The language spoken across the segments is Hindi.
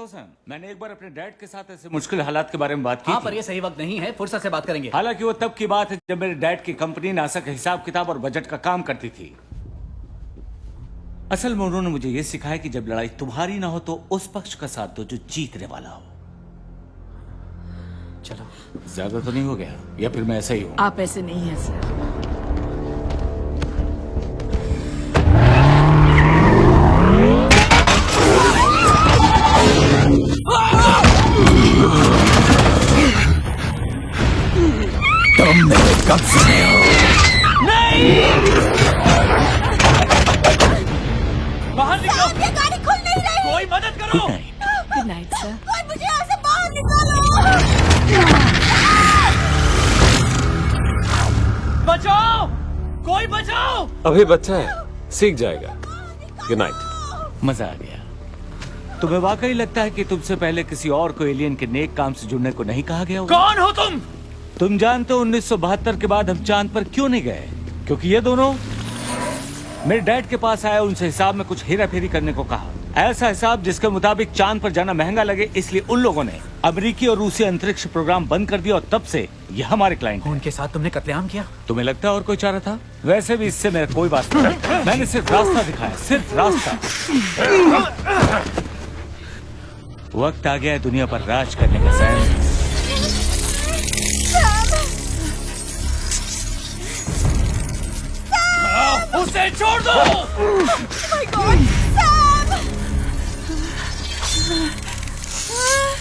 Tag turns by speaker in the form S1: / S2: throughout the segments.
S1: सकता हूँ सैम, मैंने एक बार अपने डैड के साथ ऐसे मुश्किल हालात के बारे में बात की
S2: हाँ,
S1: थी।
S2: पर ये सही वक्त नहीं है, फुर्सत से बात करेंगे।
S1: हालांकि वो तब की बात है जब मेरे डैड की कंपनी नासा के हिसाब किताब और बजट का काम करती थी। असल में उन्होंने मुझे ये सिखाया कि जब लड़ाई तुम्हारी ना हो तो उस पक्ष का साथ दो जो जीतने वाला हो।
S2: चलो,
S1: ज्यादा तो नहीं हो गया, या फिर मैं ऐसा ही हूँ?
S3: आप ऐसे नहीं हैं सर।
S4: तुम मेरे कब्जे में हो।
S1: नहीं! बाहर निकलो!
S5: ये गाड़ी खुल नहीं रही।
S1: कोई मदद करो!
S3: Good night sir.
S5: कोई मुझे यहाँ से बाहर निकालो।
S1: बचाओ! कोई बचाओ!
S6: अभी बच्चा है, सीख जाएगा। Good night.
S1: मजा आ गया। तुम्हें वाकई लगता है कि तुमसे पहले किसी और को एलियन के नेक काम से जुड़ने को नहीं कहा गया होगा?
S2: कौन हो तुम?
S1: तुम जानते हो 1972 के बाद हम चांद पर क्यों नहीं गए? क्योंकि ये दोनों मेरे डैड के पास आए, उनसे हिसाब में कुछ हेरा फेरी करने को कहा। ऐसा हिसाब जिसके मुताबिक चांद पर जाना महंगा लगे, इसलिए उन लोगों ने अमेरिकी और रूसी अंतरिक्ष प्रोग्राम बंद कर दिया और तब से ये हमारे क्लाइंट हैं।
S2: उनके साथ तुमने कत्लेआम किया?
S1: तुम्हें लगता है और कोई चारा था? वैसे भी इससे मेरा कोई बात नहीं। मैंने सिर्फ रास्ता दिखाया, सिर्फ रास्ता। वक्त आ गया है दुनिया पर राज करने का सैम। उसे छोड़ दो!
S5: My God, Sam!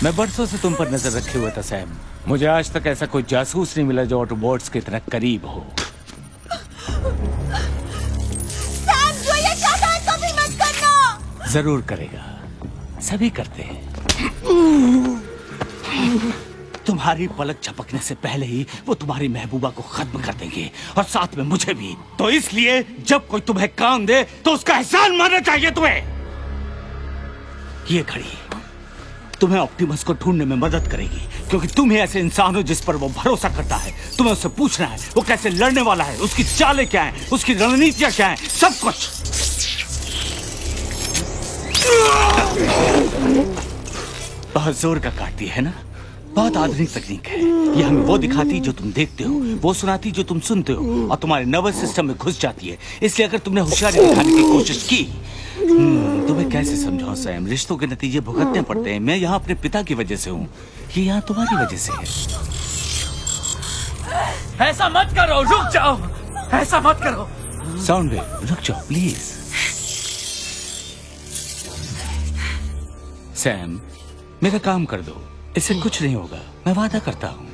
S1: मैं बरसों से तुम पर नजर रखे हुआ था सैम। मुझे आज तक ऐसा कोई जासूस नहीं मिला जो ऑटोबॉट्स के इतना करीब हो।
S5: Sam, जो ये चाहता है कभी मत करना।
S1: जरूर करेगा, सभी करते हैं। तुम्हारी पलक झपकने से पहले ही वो तुम्हारी महबूबा को खत्म कर देंगे और साथ में मुझे भी। तो इसलिए जब कोई तुम्हें काम दे तो उसका एहसान मानना चाहिए तुम्हें। ये घड़ी तुम्हें ऑप्टिमस को ढूंढने में मदद करेगी, क्योंकि तुम ही ऐसे इंसान हो जिस पर वो भरोसा करता है। तुम्हें उससे पूछना है वो कैसे लड़ने वाला है, उसकी चालें क्या हैं, उसकी रणनीतियां क्या हैं, सब कुछ। बहुत जोर का काटती है ना? बहुत आधुनिक तकनीक है। ये हमें वो दिखाती जो तुम देखते हो, वो सुनाती जो तुम सुनते हो, और तुम्हारे नर्वस सिस्टम में घुस जाती है। इसलिए अगर तुमने होशियारी दिखाने की कोशिश की, तुम्हें कैसे समझाऊं सैम, रिश्तों के नतीजे भुगतने पड़ते हैं। मैं यहाँ अपने पिता की वजह से हूँ, ये यहाँ तुम्हारी वजह से है।
S2: ऐसा मत करो, रुक जाओ। ऐसा मत करो।
S1: साउंड वेव, रुक जाओ प्लीज। सैम, मेरा काम कर दो, इससे कुछ नहीं होगा, मैं वादा करता हूँ।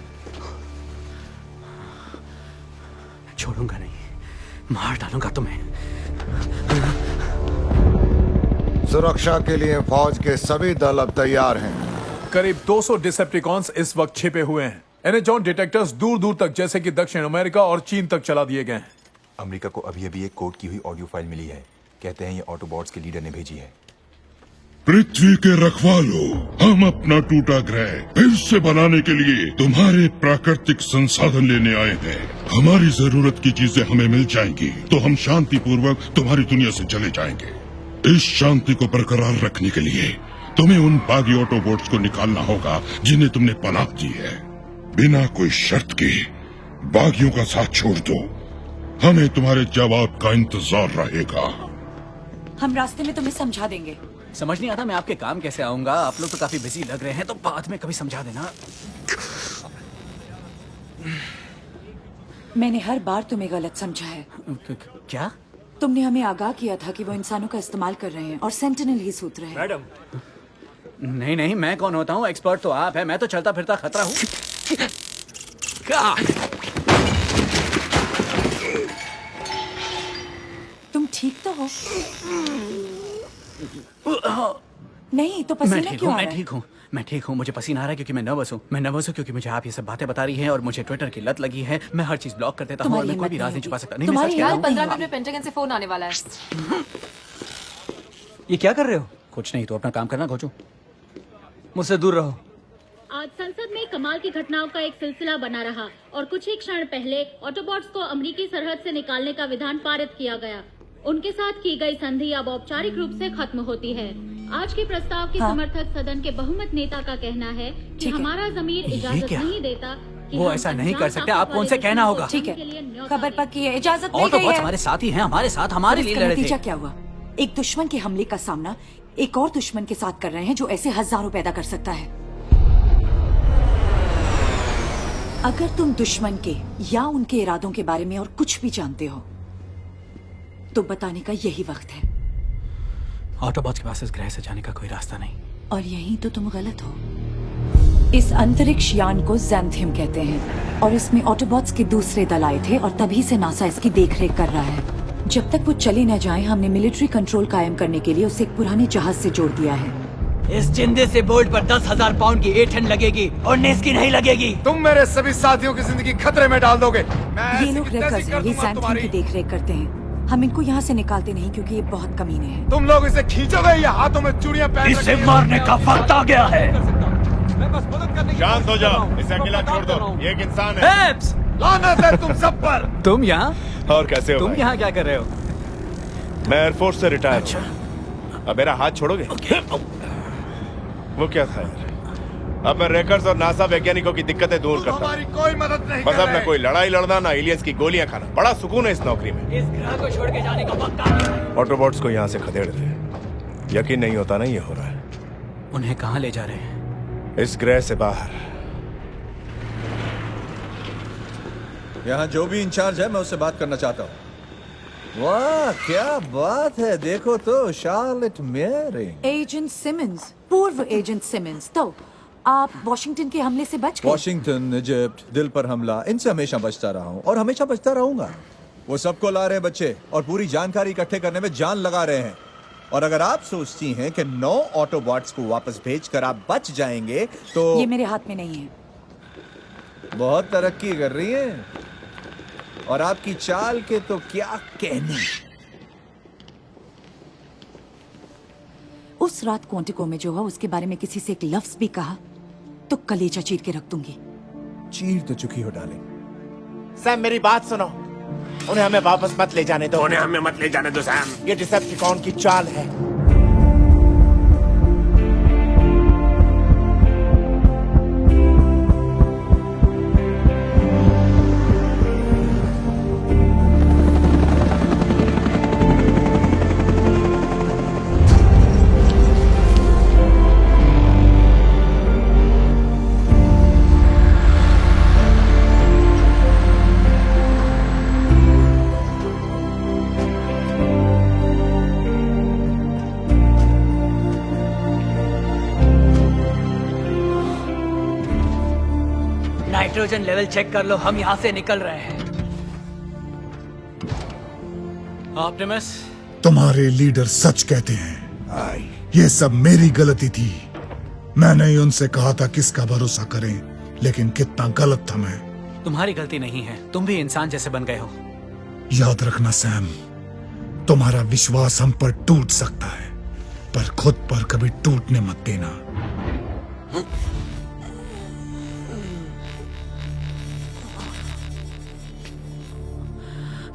S2: छोड़ूंगा नहीं, मार डालूंगा तुम्हें।
S7: सुरक्षा के लिए फौज के सभी दल अब तैयार हैं।
S8: करीब 200 डिसेप्टिकॉन्स इस वक्त छिपे हुए हैं। एनएजॉन डिटेक्टर्स दूर दूर तक, जैसे कि दक्षिण अमेरिका और चीन तक चला दिए गए हैं।
S9: अमेरिका को अभी अभी एक कोड की हुई ऑडियो फाइल मिली है। कहते हैं ये ऑटोबॉट्स के लीडर ने भेजी है।
S10: पृथ्वी के रखवालों, हम अपना टूटा ग्रह फिर से बनाने के लिए तुम्हारे प्राकृतिक संसाधन लेने आए हैं। हमारी जरूरत की चीजें हमें मिल जाएंगी तो हम शांति पूर्वक तुम्हारी दुनिया से चले जाएंगे। इस शांति को बरकरार रखने के लिए तुम्हें उन बागी ऑटोबॉट्स को निकालना होगा जिन्हें तुमने पनाह दी है। बिना कोई शर्त के बागियों का साथ छोड़ दो, हमें तुम्हारे जवाब का इंतजार रहेगा।
S3: हम रास्ते में तुम्हें समझा देंगे।
S2: समझ नहीं आता मैं आपके काम कैसे आऊंगा। आप लोग तो काफी बिजी लग रहे हैं, तो बाद में कभी समझा देना।
S3: मैंने हर बार तुम्हें गलत समझा है।
S2: क्या?
S3: तुमने हमें आगाह किया था कि वो इंसानों का इस्तेमाल कर रहे हैं और सेंटिनल ही सूत्र है।
S2: मैडम, नहीं नहीं, मैं कौन होता हूँ? एक्सपर्ट तो आप है, मैं तो चलता फिरता खतरा हूँ।
S3: तुम ठीक तो हो? नहीं तो पसीना क्यों आ रहा है?
S2: मैं ठीक हूँ। मुझे पसीना आ रहा है क्योंकि मैं नर्वस हूँ। क्योंकि मुझे आप ये सब बातें बता रही हैं और मुझे ट्विटर की लत लगी है। मैं हर चीज ब्लॉक कर देता हूँ और मैं कोई भी राज नहीं छुपा सकता। नहीं, मैं सच कह रहा हूँ।
S11: 15 मिनट में पेंटागन से फोन आने वाला है।
S2: ये क्या कर रहे हो? कुछ नहीं, तो अपना काम करना। घोचू, मुझसे दूर रहो।
S12: आज संसद में कमाल की घटनाओं का एक सिलसिला बना रहा और कुछ ही क्षण पहले ऑटोबॉट्स को अमेरिकी सरहद से निकालने का विधान पारित किया गया। उनके साथ की गई संधि अब औपचारिक रूप से खत्म होती है। आज के प्रस्ताव के समर्थक सदन के बहुमत नेता का कहना है कि हमारा ज़मीर इजाजत नहीं देता कि
S2: वो
S12: हम
S2: ऐसा नहीं कर
S12: अनजान
S2: सकते, आपको उनसे
S12: वाले
S2: कहना होगा।
S3: ठीक है,
S12: के लिए न्योता
S3: खबर
S12: दें।
S3: पक्की है, इजाजत मिल
S2: ऑटो
S3: गई
S2: बॉट्स
S3: है।
S2: हमारे साथ ही हैं, हमारे साथ हमारे लिए
S3: इसका
S2: लड़े
S3: नतीजा
S2: थे।
S3: क्या हुआ? एक दुश्मन के हमले का सामना एक और दुश्मन के साथ कर रहे हैं जो ऐसे हजारों पैदा कर सकता है। अगर तुम दुश्मन के या उनके इरादों के बारे में और कुछ भी जानते हो तो बताने का यही वक्त है।
S2: ऑटोबॉट्स के पास इस ग्रह से जाने का कोई रास्ता नहीं।
S3: और यहीं तो तुम गलत हो। इस अंतरिक्ष यान को ज़ैंथियम कहते हैं और इसमें ऑटोबॉट्स के दूसरे दल आए थे और तभी से नासा इसकी देखरेख कर रहा है। जब तक वो चले न जाएं, हमने मिलिट्री कंट्रोल कायम करने के लिए उसे एक पुराने जहाज से जोड़ दिया है।
S2: इस जिंदे से बोल्ट पर 10,000 पाउंड की एथन लगेगी और नेस की नहीं लगेगी।
S7: तुम मेरे सभी साथियों की जिंदगी खतरे में डाल दोगे।
S3: ये लोग रेकर्स हैं, ये ज़ैंथियम की देखरेख करते हैं। हम इनको यहाँ से निकालते नहीं क्योंकि ये बहुत कमीने हैं।
S7: तुम लोग इसे खींचोगे या हाथों में चूड़ियां पहन
S1: इसे मारने का वक्त आ गया है।
S7: शांत हो जाओ, इसे अकेला छोड़ दो, ये एक इंसान है। लानत है तुम सब पर।
S2: तुम यहाँ?
S7: और कैसे हो
S2: तुम
S7: भाई?
S2: यहाँ क्या कर रहे हो?
S7: मैं एयरफोर्स से रिटायर हूँ। अब मेरा हाथ छोड़ोगे? वो क्या था यार? अब मैं रेकर्स और नासा वैज्ञानिकों की दिक्कतें दूर करता हूँ। हमारी कोई मदद नहीं कर रहे। न कोई लड़ाई लड़ना, ना एलियंस की गोलियां खाना। बड़ा सुकून है इस नौकरी में।
S2: इस ग्रह को छोड़ के जाने का वक्त आ गया है।
S7: ऑटोबॉट्स को यहाँ से खदेड़ दे। यकीन नहीं होता ना ये हो रहा है।
S2: उन्हें कहाँ ले जा रहे हैं?
S7: इस ग्रह से बाहर।
S4: यहाँ जो भी इंचार्ज है मैं उससे बात करना चाहता हूँ। वाह क्या बात है, देखो तो शार्लेट मेरी।
S3: एजेंट सिमंस, पूर्व एजेंट सिमंस। तो आप वॉशिंगटन के हमले से बच गए?
S4: वॉशिंगटन, इजिप्ट, दिल पर हमला, इनसे हमेशा बचता रहा हूँ और हमेशा बचता रहूंगा। वो सबको ला रहे हैं बच्चे और पूरी जानकारी इकट्ठे करने में जान लगा रहे हैं। और अगर आप सोचती हैं कि 9 ऑटोबॉट्स को वापस भेजकर आप बच जाएंगे तो
S3: ये मेरे हाथ में नहीं है।
S4: बहुत तरक्की कर रही हैं और आपकी चाल के तो क्या कहने।
S3: उस रात क्वांटिको में जो हुआ उसके बारे में किसी से एक लफ्ज भी कहा तो कलेजा चीर के रख दूंगी।
S4: चीर तो चुकी हो डार्लिंग।
S13: सैम मेरी बात सुनो, उन्हें हमें वापस मत ले जाने दो। उन्हें हमें मत ले जाने दो सैम। ये डिसेप्टिकॉन की चाल है।
S2: नाइट्रोजन लेवल चेक कर लो, हम यहाँ से निकल रहे हैं। ऑप्टिमस,
S10: तुम्हारे लीडर सच कहते हैं। ये सब मेरी गलती थी। मैंने ही उनसे कहा था किसका भरोसा करें, लेकिन कितना गलत था मैं।
S2: तुम्हारी गलती नहीं है, तुम भी इंसान जैसे बन गए हो।
S10: याद रखना सैम, तुम्हारा विश्वास हम पर टूट सकता है पर खुद पर कभी टूटने मत देना।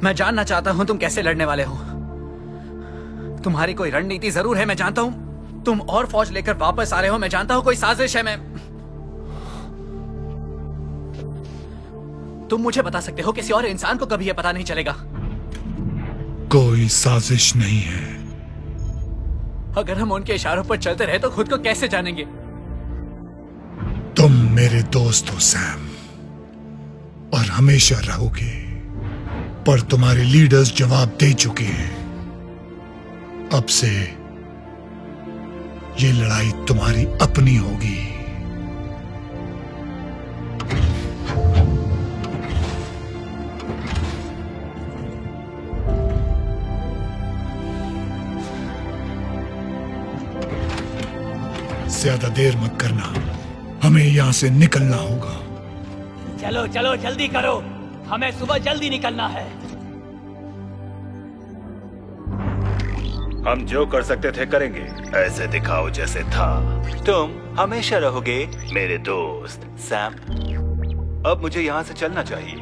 S2: मैं जानना चाहता हूं तुम कैसे लड़ने वाले हो। तुम्हारी कोई रणनीति जरूर है, मैं जानता हूं। तुम और फौज लेकर वापस आ रहे हो, मैं जानता हूं कोई साजिश है। तुम मुझे बता सकते हो, किसी और इंसान को कभी यह पता नहीं चलेगा।
S10: कोई साजिश नहीं है।
S2: अगर हम उनके इशारों पर चलते रहे तो खुद को कैसे जानेंगे?
S10: तुम मेरे दोस्त हो सैम और हमेशा रहोगे, पर तुम्हारे लीडर्स जवाब दे चुके हैं। अब से ये लड़ाई तुम्हारी अपनी होगी। ज्यादा देर मत करना, हमें यहां से निकलना होगा।
S2: चलो चलो जल्दी करो, हमें सुबह जल्दी निकलना है।
S4: हम जो कर सकते थे करेंगे, ऐसे दिखाओ जैसे था। तुम हमेशा रहोगे मेरे दोस्त सैम। अब मुझे यहाँ से चलना चाहिए।